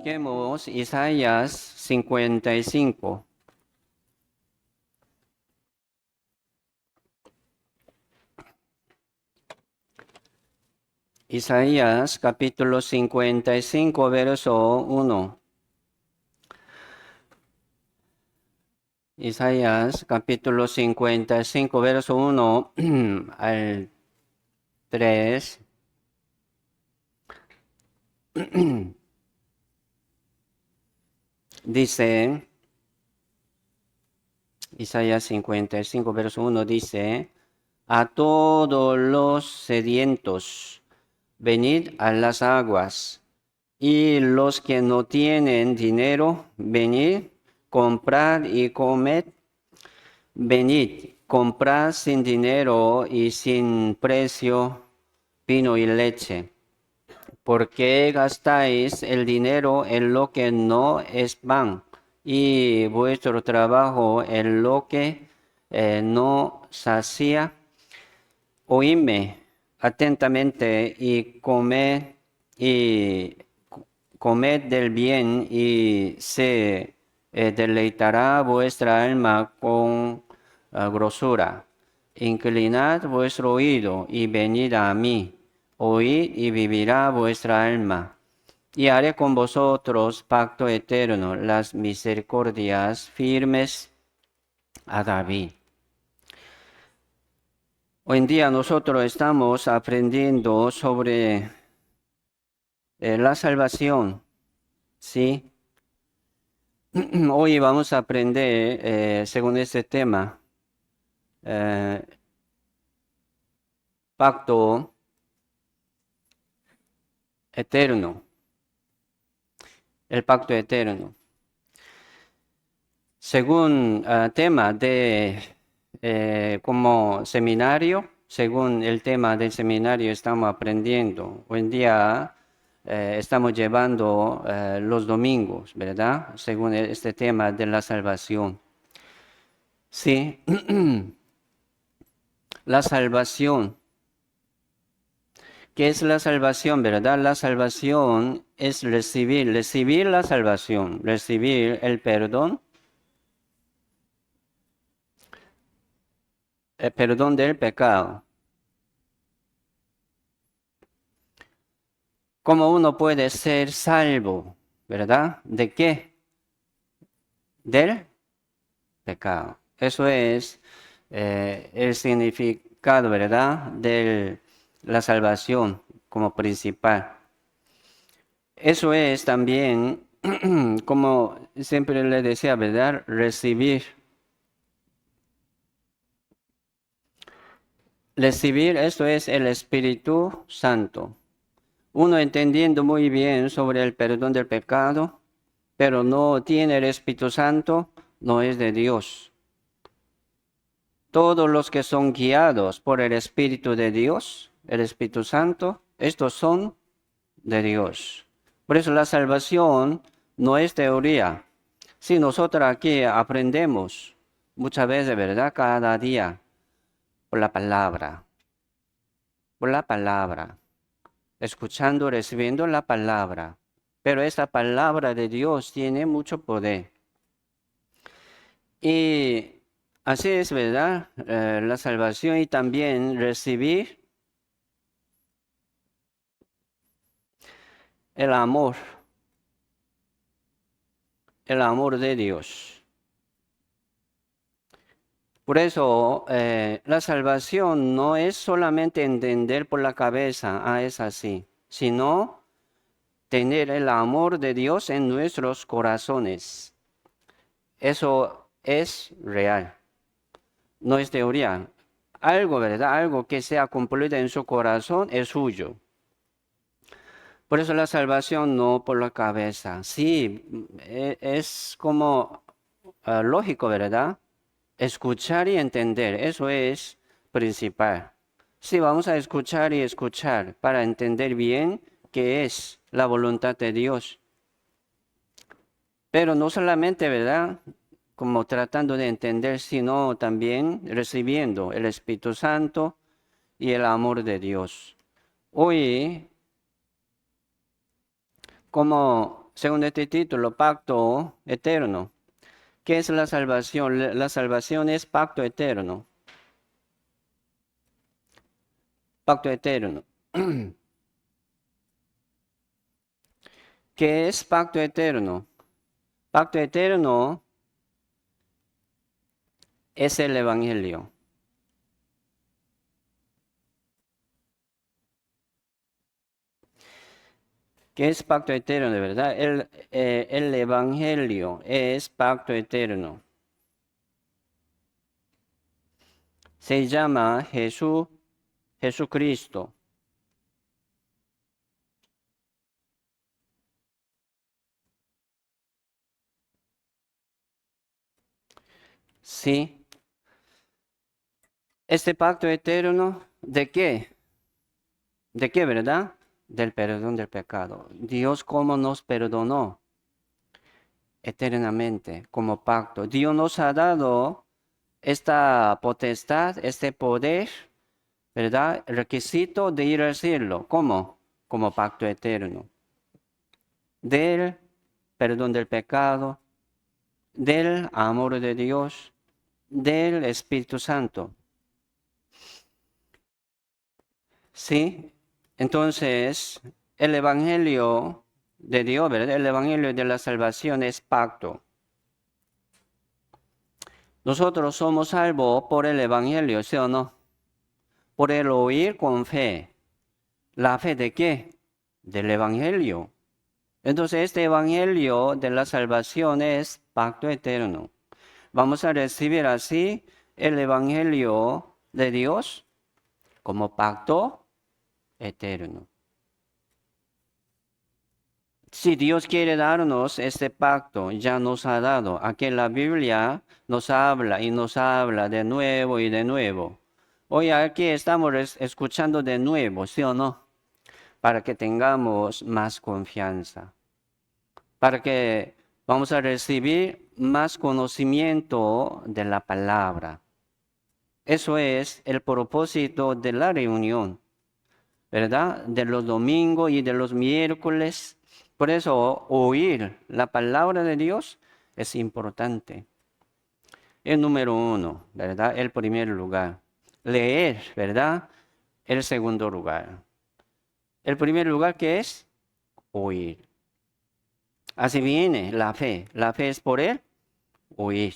Busquemos Isaías 55. Isaías capítulo 55, verso 1. Isaías capítulo 55, verso 1 al 3. Dice, Isaías 55, verso 1 dice, a todos los sedientos, venid a las aguas, y los que no tienen dinero, venid, comprad y comed. Venid, comprad sin dinero y sin precio vino y leche. ¿Por qué gastáis el dinero en lo que no es pan y vuestro trabajo en lo que no sacia? Oídme atentamente y comed del bien y se deleitará vuestra alma con grosura. Inclinad vuestro oído y venid a mí. Oíd y vivirá vuestra alma. Y haré con vosotros pacto eterno, las misericordias firmes a David. Hoy en día nosotros estamos aprendiendo sobre la salvación, ¿sí? Hoy vamos a aprender, según este tema, pacto eterno, el pacto eterno. Según tema como seminario, según el tema del seminario estamos aprendiendo. Hoy en día estamos llevando los domingos, ¿verdad? Según este tema de la salvación. Sí, la salvación. ¿Qué es la salvación, verdad? La salvación es recibir la salvación, recibir el perdón del pecado. ¿Cómo uno puede ser salvo, verdad? ¿De qué? Del pecado. Eso es el significado, ¿verdad? De la salvación como principal. Eso es también, como siempre le decía, ¿verdad? Recibir, esto es el Espíritu Santo. Uno entendiendo muy bien sobre el perdón del pecado, pero no tiene el Espíritu Santo, no es de Dios. Todos los que son guiados por el Espíritu de Dios, el Espíritu Santo, estos son de Dios. Por eso la salvación no es teoría. Si nosotros aquí aprendemos muchas veces, ¿verdad? Cada día, por la palabra, escuchando, recibiendo la palabra. Pero esa palabra de Dios tiene mucho poder. Y así es, ¿verdad? La salvación y también recibir el amor de Dios. Por eso, la salvación no es solamente entender por la cabeza, es así, sino tener el amor de Dios en nuestros corazones. Eso es real, no es teoría. Algo, ¿verdad? Algo que sea cumplido en su corazón es suyo. Por eso la salvación no por la cabeza. Sí, es como lógico, ¿verdad? Escuchar y entender, eso es principal. Sí, vamos a escuchar y escuchar para entender bien qué es la voluntad de Dios. Pero no solamente, ¿verdad? Como tratando de entender, sino también recibiendo el Espíritu Santo y el amor de Dios. Hoy, como según este título, pacto eterno. ¿Qué es la salvación? La salvación es pacto eterno. Pacto eterno. ¿Qué es pacto eterno? Pacto eterno es el Evangelio. ¿Qué es pacto eterno de verdad? El Evangelio es pacto eterno. Se llama Jesucristo. Sí. Este pacto eterno, ¿de qué? ¿De qué, verdad? Del perdón del pecado. Dios cómo nos perdonó eternamente como pacto. Dios nos ha dado esta potestad, este poder, ¿verdad? El requisito de ir al cielo. ¿Cómo? Como pacto eterno. Del perdón del pecado, del amor de Dios, del Espíritu Santo. ¿Sí? Entonces, el Evangelio de Dios, ¿verdad? El Evangelio de la salvación es pacto. Nosotros somos salvos por el Evangelio, ¿sí o no? Por el oír con fe. ¿La fe de qué? Del Evangelio. Entonces, este Evangelio de la salvación es pacto eterno. Vamos a recibir así el Evangelio de Dios como pacto eterno. Si Dios quiere darnos este pacto, ya nos ha dado. Aquí en la Biblia nos habla y nos habla de nuevo y de nuevo. Hoy aquí estamos escuchando de nuevo, ¿sí o no? Para que tengamos más confianza. Para que vamos a recibir más conocimiento de la palabra. Eso es el propósito de la reunión, ¿verdad? De los domingos y de los miércoles. Por eso oír la palabra de Dios es importante. El número uno, ¿verdad? El primer lugar. Leer, ¿verdad? El segundo lugar. El primer lugar que es oír. Así viene la fe. La fe es por el oír.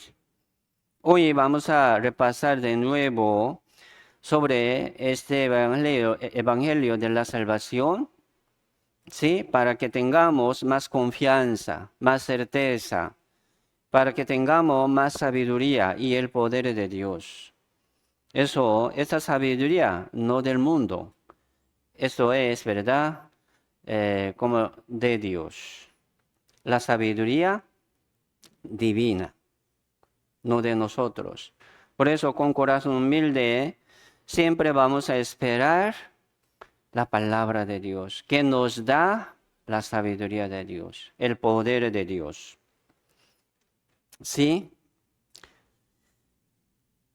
Hoy vamos a repasar de nuevo sobre este evangelio de la salvación, ¿sí? Para que tengamos más confianza, más certeza, para que tengamos más sabiduría y el poder de Dios. Esa sabiduría no del mundo, eso es, ¿verdad? Como de Dios. La sabiduría divina, no de nosotros. Por eso, con corazón humilde, siempre vamos a esperar la palabra de Dios, que nos da la sabiduría de Dios, el poder de Dios. ¿Sí?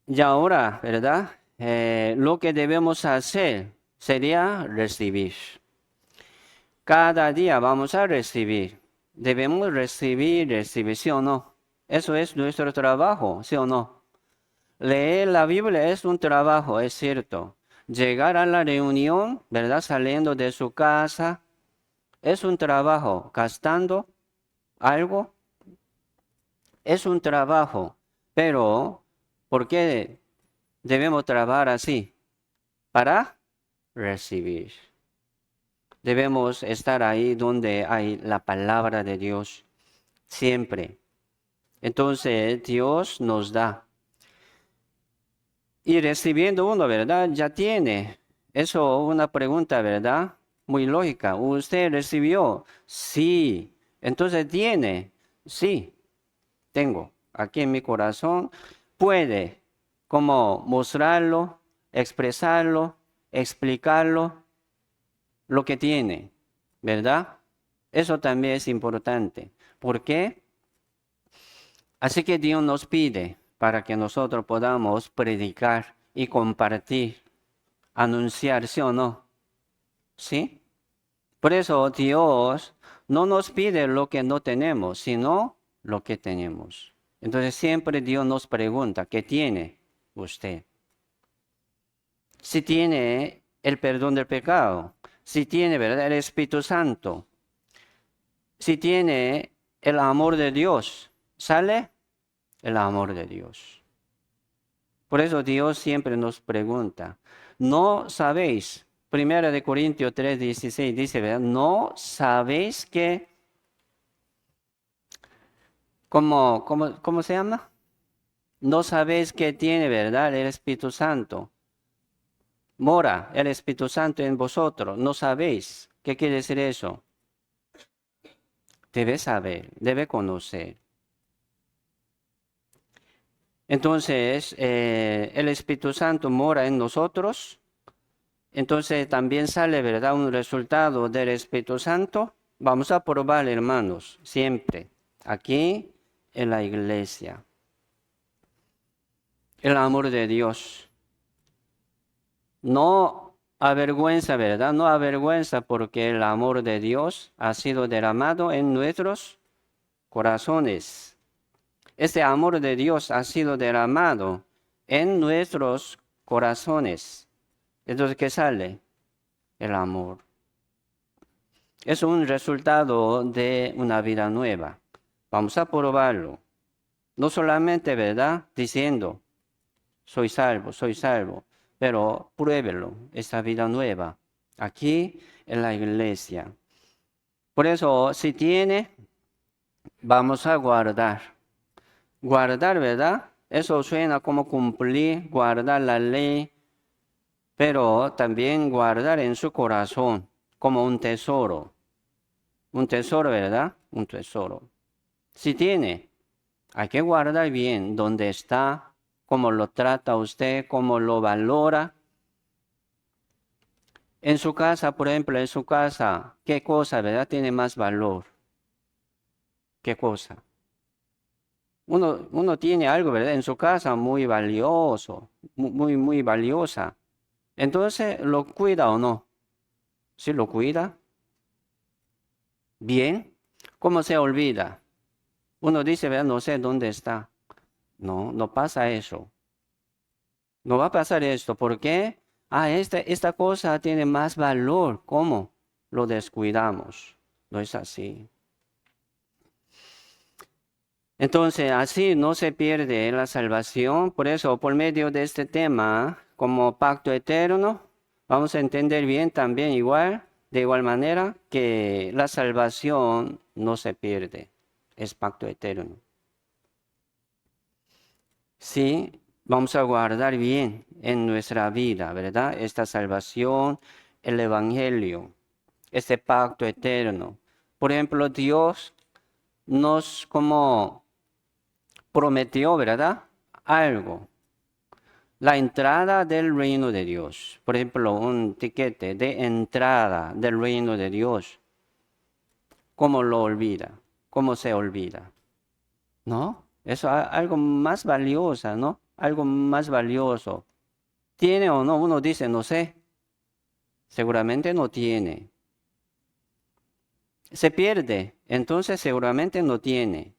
Y ahora, ¿verdad? Lo que debemos hacer sería recibir. Cada día vamos a recibir. Debemos recibir, ¿sí o no? Eso es nuestro trabajo, ¿sí o no? Leer la Biblia es un trabajo, es cierto. Llegar a la reunión, ¿verdad? Saliendo de su casa, es un trabajo. Gastando algo, es un trabajo. Pero, ¿por qué debemos trabajar así? Para recibir. Debemos estar ahí donde hay la palabra de Dios, siempre. Entonces, Dios nos da. Y recibiendo uno, ¿verdad? Ya tiene. Eso una pregunta, ¿verdad? Muy lógica. ¿Usted recibió? Sí. Entonces tiene. Sí, tengo. Aquí en mi corazón puede como mostrarlo, expresarlo, explicarlo, lo que tiene, ¿verdad? Eso también es importante. ¿Por qué? Así que Dios nos pide para que nosotros podamos predicar y compartir, anunciar, ¿sí o no? ¿Sí? Por eso Dios no nos pide lo que no tenemos, sino lo que tenemos. Entonces siempre Dios nos pregunta, ¿qué tiene usted? Si tiene el perdón del pecado, si tiene, ¿verdad?, el Espíritu Santo, si tiene el amor de Dios, ¿sale? El amor de Dios. Por eso Dios siempre nos pregunta, ¿no sabéis? Primera de Corintios 3:16 dice, ¿verdad? ¿No sabéis que, cómo se llama? ¿No sabéis que tiene, verdad, el Espíritu Santo? Mora el Espíritu Santo en vosotros. ¿No sabéis? ¿Qué quiere decir eso? Debe saber, debe conocer. Entonces, el Espíritu Santo mora en nosotros. Entonces también sale, ¿verdad?, un resultado del Espíritu Santo. Vamos a probar, hermanos, siempre, aquí en la iglesia. El amor de Dios. No avergüenza, ¿verdad? No avergüenza porque el amor de Dios ha sido derramado en nuestros corazones. Este amor de Dios ha sido derramado en nuestros corazones. Entonces, ¿qué sale? El amor. Es un resultado de una vida nueva. Vamos a probarlo. No solamente, ¿verdad?, diciendo, soy salvo, pero pruébelo, esta vida nueva, aquí en la iglesia. Por eso, si tiene, vamos a guardar. Guardar, ¿verdad? Eso suena como cumplir, guardar la ley, pero también guardar en su corazón como un tesoro. Un tesoro, ¿verdad? Un tesoro. Si tiene, hay que guardar bien dónde está, cómo lo trata usted, cómo lo valora. En su casa, por ejemplo, en su casa, ¿qué cosa, verdad, tiene más valor? ¿Qué cosa? Uno tiene algo, ¿verdad?, en su casa muy valioso, muy valiosa. Entonces, ¿lo cuida o no? ¿Sí lo cuida? Bien. ¿Cómo se olvida? Uno dice, ¿verdad?, no sé dónde está. No, no pasa eso. No va a pasar esto. ¿Por qué? Esta cosa tiene más valor. ¿Cómo? Lo descuidamos. No es así. Entonces, así no se pierde la salvación. Por eso, por medio de este tema, como pacto eterno, vamos a entender bien también de igual manera, que la salvación no se pierde. Es pacto eterno. Sí, vamos a guardar bien en nuestra vida, ¿verdad? Esta salvación, el evangelio, este pacto eterno. Por ejemplo, Dios nos como prometió, ¿verdad?, algo. La entrada del reino de Dios. Por ejemplo, un tiquete de entrada del reino de Dios. ¿Cómo lo olvida? ¿Cómo se olvida? ¿No? Eso es algo más valioso, ¿no? Algo más valioso. ¿Tiene o no? Uno dice, no sé. Seguramente no tiene. Se pierde, entonces seguramente no tiene.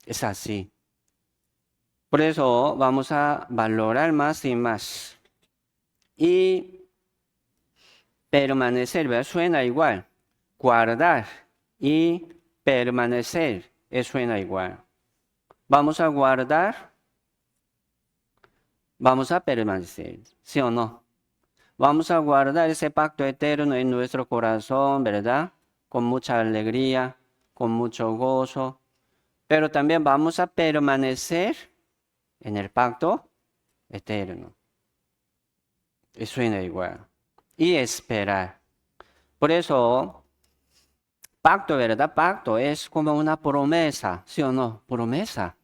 Es así. Por eso vamos a valorar más y más. Y permanecer, ¿verdad? Suena igual. Guardar y permanecer, suena igual. Vamos a guardar, vamos a permanecer, ¿sí o no? Vamos a guardar ese pacto eterno en nuestro corazón, ¿verdad? Con mucha alegría, con mucho gozo. Pero también vamos a permanecer en el pacto eterno. Y suena igual. Y esperar. Por eso, pacto, ¿verdad? Pacto es como una promesa, ¿sí o no? Promesa.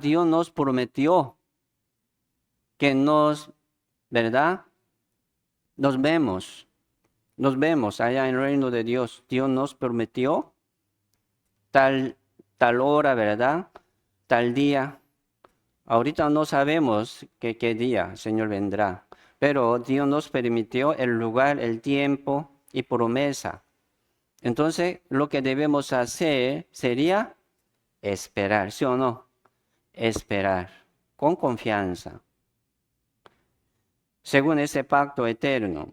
Dios nos prometió que ¿verdad? Nos vemos allá en el reino de Dios. Dios nos prometió tal hora, ¿verdad? Tal día. Ahorita no sabemos qué día el Señor vendrá, pero Dios nos permitió el lugar, el tiempo y promesa. Entonces, lo que debemos hacer sería esperar, ¿sí o no? Esperar, con confianza, según ese pacto eterno.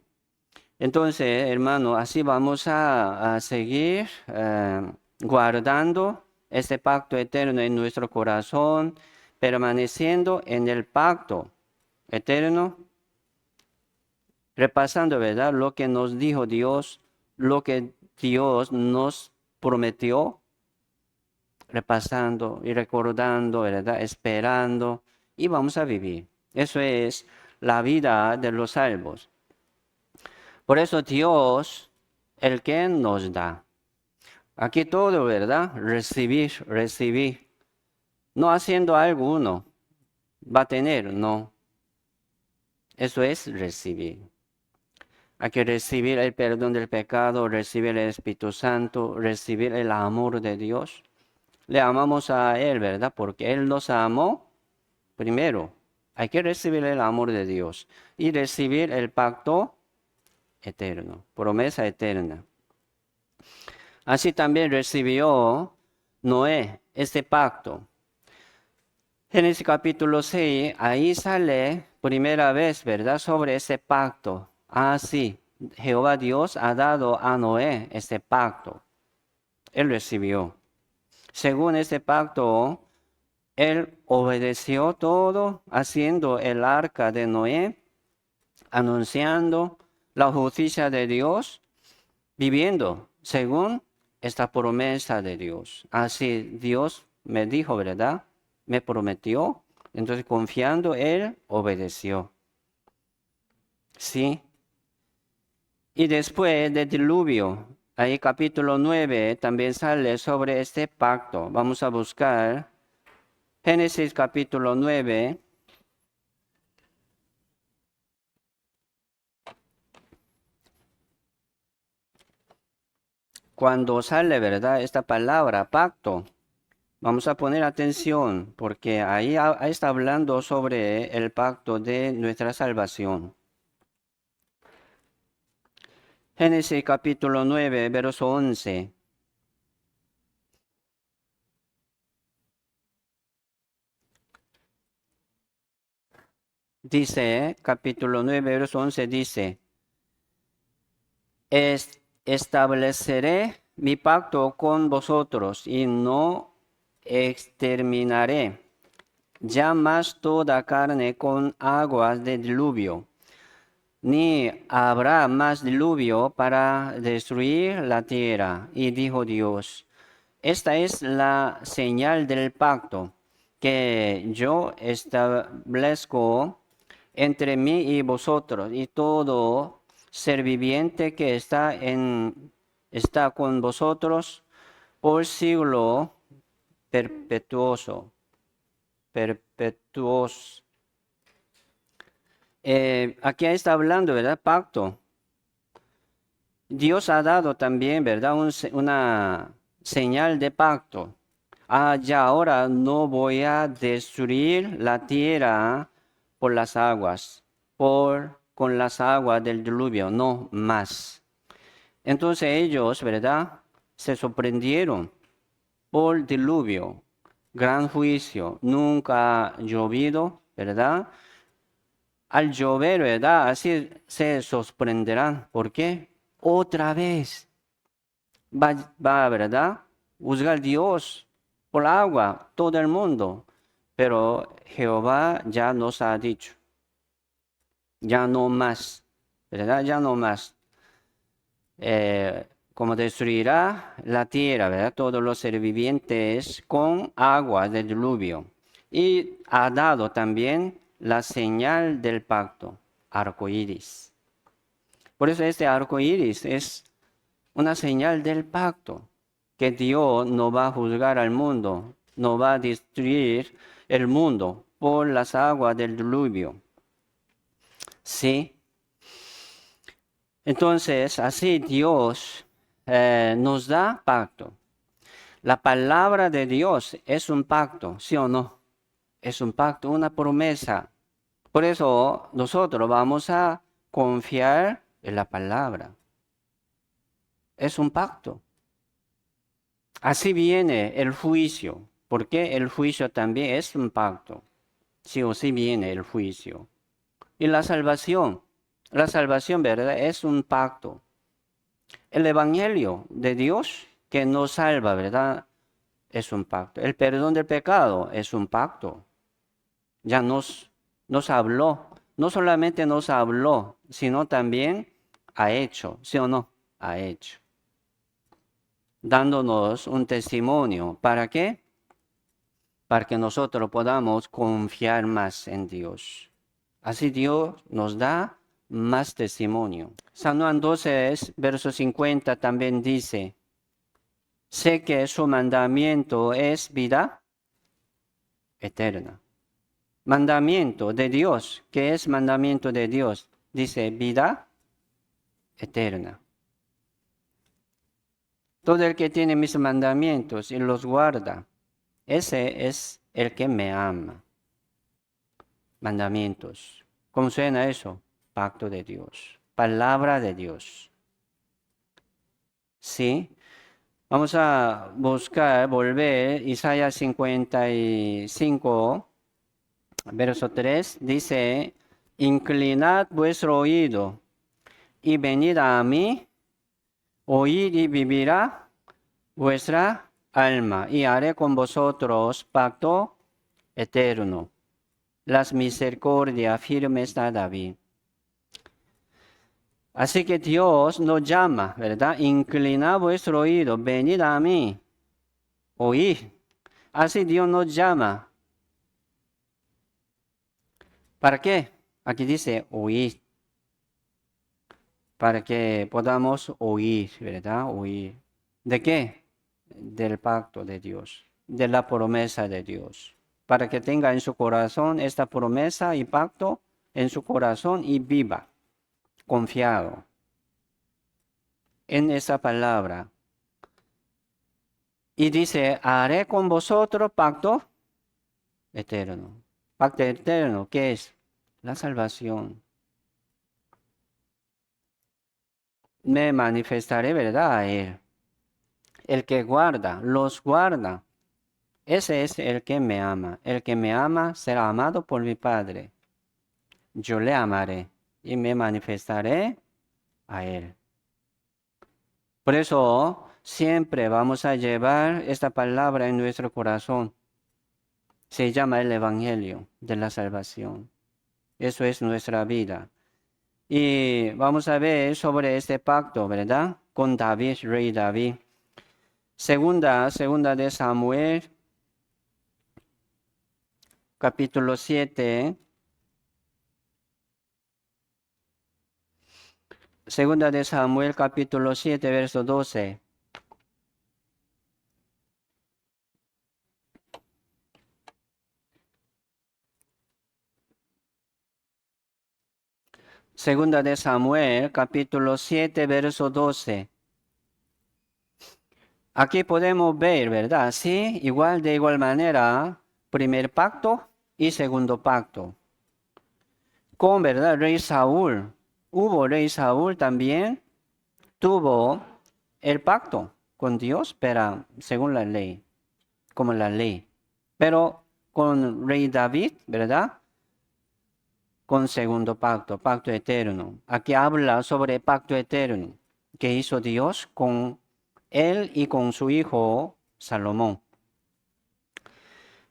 Entonces, hermano, así vamos a seguir guardando este pacto eterno en nuestro corazón, permaneciendo en el pacto eterno, repasando, ¿verdad? Lo que nos dijo Dios, lo que Dios nos prometió, repasando y recordando, ¿verdad? Esperando y vamos a vivir. Eso es la vida de los salvos. Por eso Dios, el que nos da. Aquí todo, ¿verdad? Recibir, recibir. No haciendo algo uno va a tener, no. Eso es recibir. Hay que recibir el perdón del pecado, recibir el Espíritu Santo, recibir el amor de Dios. Le amamos a Él, ¿verdad? Porque Él nos amó primero. Hay que recibir el amor de Dios y recibir el pacto eterno, promesa eterna. Así también recibió Noé este pacto. Génesis capítulo 6, ahí sale primera vez, ¿verdad? Sobre ese pacto. Ah, sí, Jehová Dios ha dado a Noé este pacto. Él recibió. Según este pacto, él obedeció todo, haciendo el arca de Noé, anunciando la justicia de Dios, viviendo según esta promesa de Dios. Así Dios me dijo, ¿verdad? Me prometió. Entonces, confiando, él obedeció. Sí. Y después del diluvio, ahí capítulo 9 también sale sobre este pacto. Vamos a buscar Génesis capítulo 9. Cuando sale, ¿verdad? Esta palabra, pacto. Vamos a poner atención porque ahí está hablando sobre el pacto de nuestra salvación. Génesis capítulo 9, verso 11. Dice, capítulo 9, verso 11 dice, estableceré mi pacto con vosotros y no exterminaré ya más toda carne con aguas de diluvio, ni habrá más diluvio para destruir la tierra. Y dijo Dios, esta es la señal del pacto que yo establezco entre mí y vosotros y todo ser viviente que está con vosotros por siglo perpetuoso. Perpetuos. Aquí está hablando, ¿verdad? Pacto. Dios ha dado también, ¿verdad? Una señal de pacto. Ah, ya ahora no voy a destruir la tierra por las aguas, con las aguas del diluvio, no más. Entonces ellos, ¿verdad? Se sorprendieron por diluvio, gran juicio, nunca ha llovido, ¿verdad? Al llover, ¿verdad? Así se sorprenderán. ¿Por qué? Otra vez ¿verdad? Juzgar Dios por agua, todo el mundo. Pero Jehová ya nos ha dicho, ya no más, ¿verdad? Ya no más. Como destruirá la tierra, ¿verdad? Todos los seres vivientes con agua del diluvio. Y ha dado también la señal del pacto, arco iris. Por eso este arco iris es una señal del pacto, que Dios no va a juzgar al mundo, no va a destruir el mundo por las aguas del diluvio. Sí. Entonces, así Dios nos da pacto. La palabra de Dios es un pacto, ¿sí o no? Es un pacto, una promesa. Por eso nosotros vamos a confiar en la palabra. Es un pacto. Así viene el juicio, porque el juicio también es un pacto. Sí o sí viene el juicio. Y la salvación, ¿verdad? Es un pacto. El Evangelio de Dios que nos salva, ¿verdad? Es un pacto. El perdón del pecado es un pacto. Ya nos habló, no solamente nos habló, sino también ha hecho, ¿sí o no? Ha hecho, dándonos un testimonio. ¿Para qué? Para que nosotros podamos confiar más en Dios. Así Dios nos da más testimonio. San Juan 12, verso 50 también dice, sé que su mandamiento es vida eterna. Mandamiento de Dios. ¿Qué es mandamiento de Dios? Dice vida eterna. Todo el que tiene mis mandamientos y los guarda, ese es el que me ama. Mandamientos. ¿Cómo suena eso? Pacto de Dios. Palabra de Dios. ¿Sí? Vamos a buscar, volver, Isaías 55, verso 3, dice, inclinad vuestro oído y venid a mí, oíd y vivirá vuestra alma, y haré con vosotros pacto eterno. Las misericordias firmes a David. Así que Dios nos llama, ¿verdad? Inclinad vuestro oído, venid a mí, oíd. Así Dios nos llama. ¿Para qué? Aquí dice oíd. Para que podamos oír, ¿verdad? Oír. ¿De qué? Del pacto de Dios, de la promesa de Dios. Para que tenga en su corazón esta promesa y pacto en su corazón y viva, confiado en esa palabra. Y dice, haré con vosotros pacto eterno. Pacto eterno, ¿qué es? La salvación. Me manifestaré, ¿verdad? A Él. El que guarda, los guarda. Ese es el que me ama. El que me ama será amado por mi Padre. Yo le amaré y me manifestaré a Él. Por eso siempre vamos a llevar esta palabra en nuestro corazón. Se llama el Evangelio de la salvación. Eso es nuestra vida. Y vamos a ver sobre este pacto, ¿verdad? Con David, rey David. Segunda de Samuel, capítulo 7. Segunda de Samuel, capítulo 7, verso 12. Segunda de Samuel, capítulo 7, verso 12. Aquí podemos ver, ¿verdad? Sí, de igual manera, primer pacto y segundo pacto. Con, ¿verdad? Rey Saúl. Hubo rey Saúl también, tuvo el pacto con Dios, pero según la ley, como la ley. Pero con rey David, ¿verdad? Con segundo pacto, pacto eterno. Aquí habla sobre pacto eterno que hizo Dios con él y con su hijo Salomón.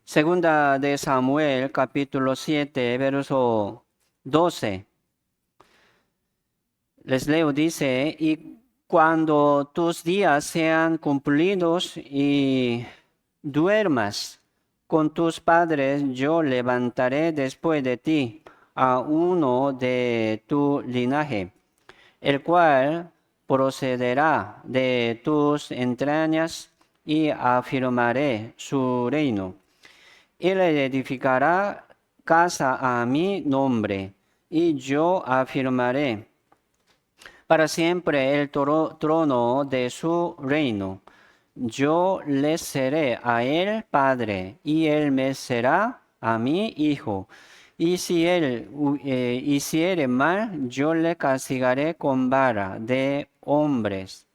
Segunda de Samuel, capítulo 7, verso 12. Les leo, dice, y cuando tus días sean cumplidos y duermas con tus padres, yo levantaré después de ti a uno de tu linaje, el cual procederá de tus entrañas y afirmaré su reino. Él edificará casa a mi nombre y yo afirmaré para siempre el trono de su reino. Yo le seré a él padre y él me será a mí hijo. Y si él hiciere mal, yo le castigaré con vara de hombres.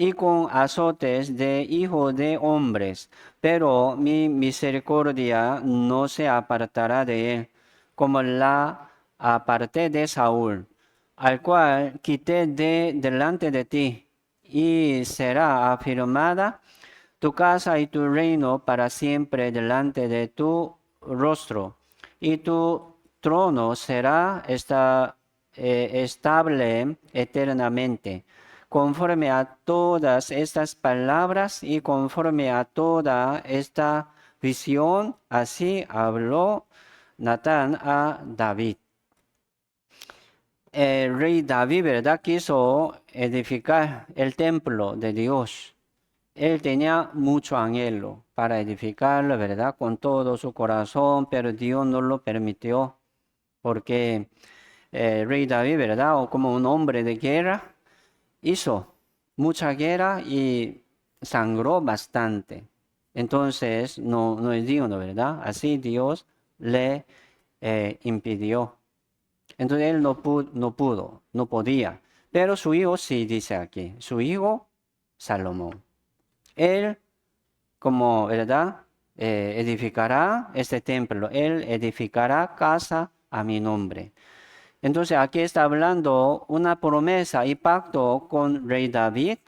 y con azotes de hijo de hombres, pero mi misericordia no se apartará de él, como la aparté de Saúl, al cual quité de delante de ti, y será afirmada tu casa y tu reino para siempre delante de tu rostro, y tu trono será estable eternamente. Conforme a todas estas palabras y conforme a toda esta visión, así habló Natán a David. El rey David, ¿verdad?, quiso edificar el templo de Dios. Él tenía mucho anhelo para edificarlo, ¿verdad?, con todo su corazón, pero Dios no lo permitió, porque el rey David, ¿verdad?, o como un hombre de guerra, hizo mucha guerra y sangró bastante. Entonces, no es digno, ¿verdad? Así Dios le impidió. Entonces, él no podía. Pero su hijo sí, dice aquí, su hijo Salomón. Él, como, ¿verdad?, edificará este templo. Él edificará casa a mi nombre. Entonces aquí está hablando una promesa y pacto con rey David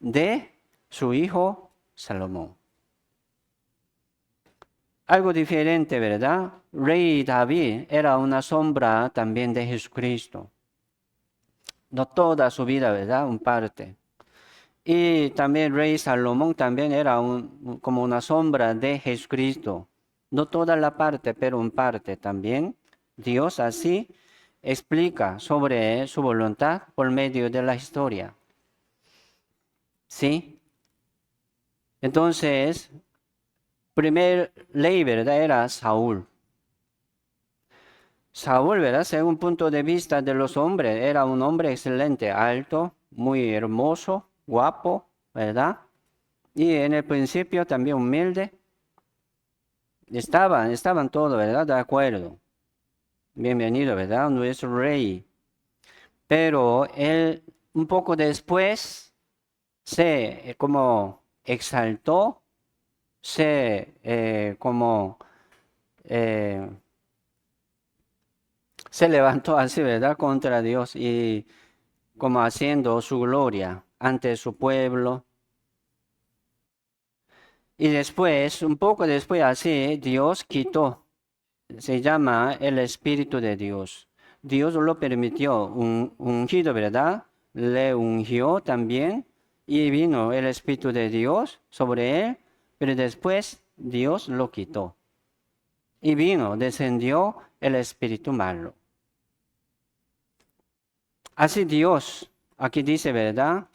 de su hijo Salomón. Algo diferente, ¿verdad? Rey David era una sombra también de Jesucristo. No toda su vida, ¿verdad? Un parte. Y también rey Salomón también era como una sombra de Jesucristo. No toda la parte, pero un parte también. Dios así explica sobre su voluntad por medio de la historia. ¿Sí? Entonces, primer ley, ¿verdad?, era Saúl. Saúl, ¿verdad?, según punto de vista de los hombres, era un hombre excelente, alto, muy hermoso, guapo, ¿verdad? Y en el principio también humilde. Estaban todos, ¿verdad?, de acuerdo. Bienvenido, ¿verdad?, nuestro rey. Pero él un poco después se como exaltó, eh, se levantó así, ¿verdad?, contra Dios y como haciendo su gloria ante su pueblo. Y después, un poco después así, Dios quitó, se llama el Espíritu de Dios. Dios lo permitió, ungido, ¿verdad? Le ungió también y vino el Espíritu de Dios sobre él, pero después Dios lo quitó. Y descendió el espíritu malo. Así Dios, aquí dice, ¿verdad?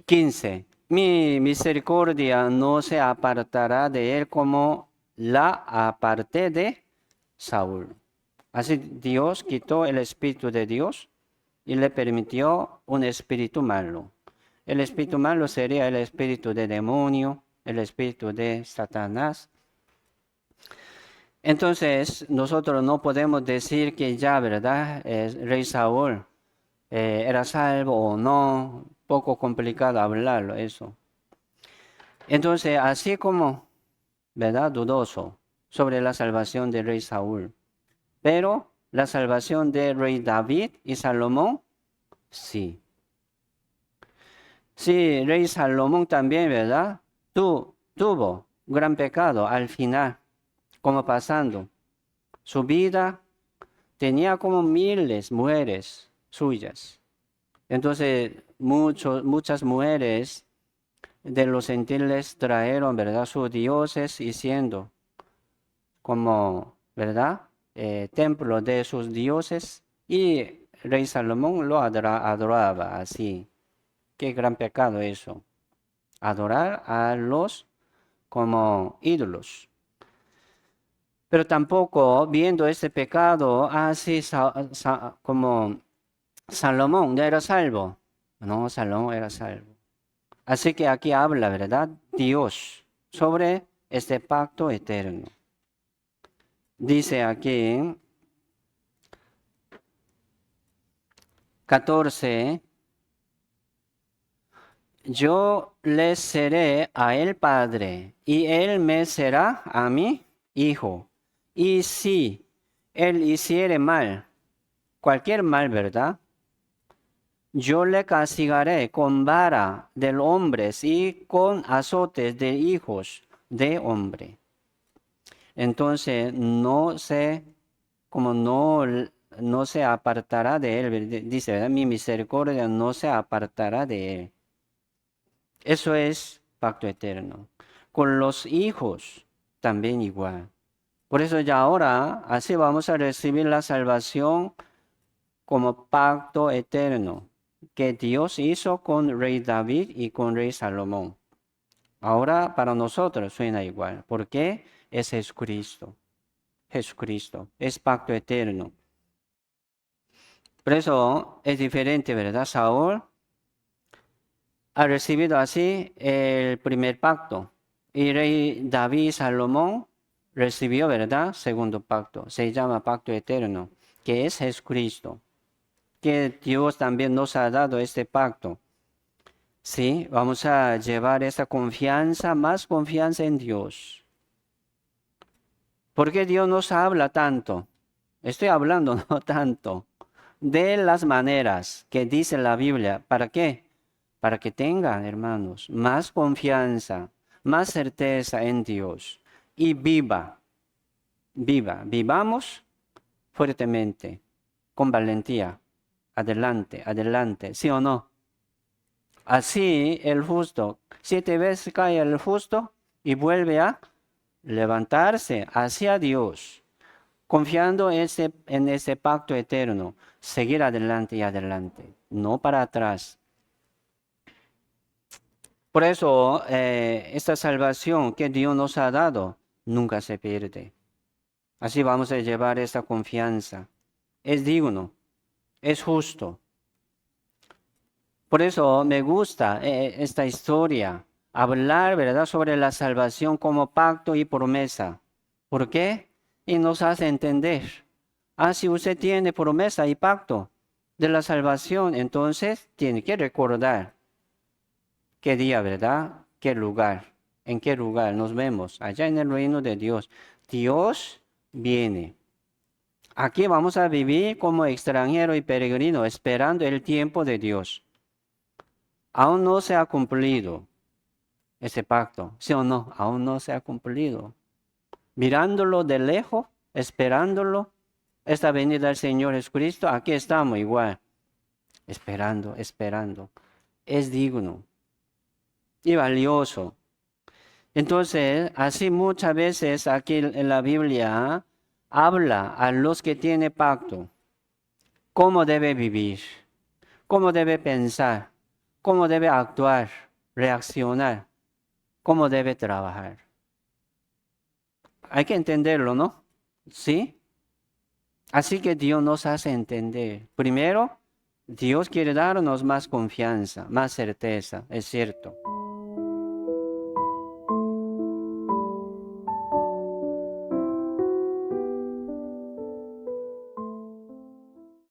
15. Mi misericordia no se apartará de él como la aparté de Saúl. Así Dios quitó el espíritu de Dios y le permitió un espíritu malo. El espíritu malo sería el espíritu de demonio, el espíritu de Satanás. Entonces, nosotros no podemos decir que ya, ¿verdad?, el rey Saúl era salvo o no. Poco complicado hablarlo, eso. Entonces, así como, ¿verdad?, dudoso sobre la salvación del rey Saúl. Pero la salvación del rey David y Salomón, sí. Sí, rey Salomón también, ¿verdad?, tuvo gran pecado al final, como pasando. Su vida tenía como miles mujeres suyas. Entonces, muchas mujeres de los gentiles trajeron, ¿verdad?, sus dioses, diciendo como, ¿verdad?, templo de sus dioses, y rey Salomón lo adoraba así. Qué gran pecado eso, adorar a los como ídolos. Pero tampoco viendo este pecado, así como Salomón ya era salvo. No, Salomón era salvo. Así que aquí habla, ¿verdad?, Dios sobre este pacto eterno. Dice aquí 14, yo le seré a él padre, y él me será a mí hijo. Y si él hiciere mal, cualquier mal, ¿verdad? Yo le castigaré con vara de hombres y con azotes de hijos de hombre. Entonces, como no se apartará de él, dice, ¿verdad? Mi misericordia no se apartará de él. Eso es pacto eterno. Con los hijos también igual. Por eso ya ahora, así vamos a recibir la salvación como pacto eterno que Dios hizo con rey David y con rey Salomón. Ahora para nosotros suena igual. ¿Por qué? Es Jesucristo. Jesucristo. Es pacto eterno. Por eso es diferente, ¿verdad? Saúl ha recibido así el primer pacto. Y rey David y Salomón recibió, ¿verdad? Segundo pacto. Se llama pacto eterno, que es Jesucristo. Que Dios también nos ha dado este pacto. Sí, vamos a llevar esa confianza, más confianza en Dios. ¿Por qué Dios nos habla tanto? Estoy hablando no tanto de las maneras que dice la Biblia. ¿Para qué? Para que tengan, hermanos, más confianza, más certeza en Dios y vivamos fuertemente, con valentía. Adelante, adelante, ¿sí o no? Así el justo, 7 veces cae el justo y vuelve a levantarse hacia Dios, confiando en ese pacto eterno, seguir adelante y adelante, no para atrás. Por eso, esta salvación que Dios nos ha dado nunca se pierde. Así vamos a llevar esa confianza. Es digno, es justo. Por eso me gusta esta historia, hablar, ¿verdad?, sobre la salvación como pacto y promesa. ¿Por qué? Y nos hace entender. Si usted tiene promesa y pacto de la salvación, entonces tiene que recordar qué día, ¿verdad? ¿Qué lugar? ¿En qué lugar nos vemos? Allá en el reino de Dios. Dios viene. Aquí vamos a vivir como extranjero y peregrino, esperando el tiempo de Dios. Aún no se ha cumplido ese pacto, ¿sí o no? Aún no se ha cumplido. Mirándolo de lejos, esperándolo, esta venida del Señor Jesucristo, aquí estamos igual, esperando, esperando. Es digno y valioso. Entonces, así muchas veces aquí en la Biblia habla a los que tienen pacto, cómo debe vivir, cómo debe pensar, cómo debe actuar, reaccionar, cómo debe trabajar. Hay que entenderlo, ¿no? ¿Sí? Así que Dios nos hace entender. Primero, Dios quiere darnos más confianza, más certeza, es cierto.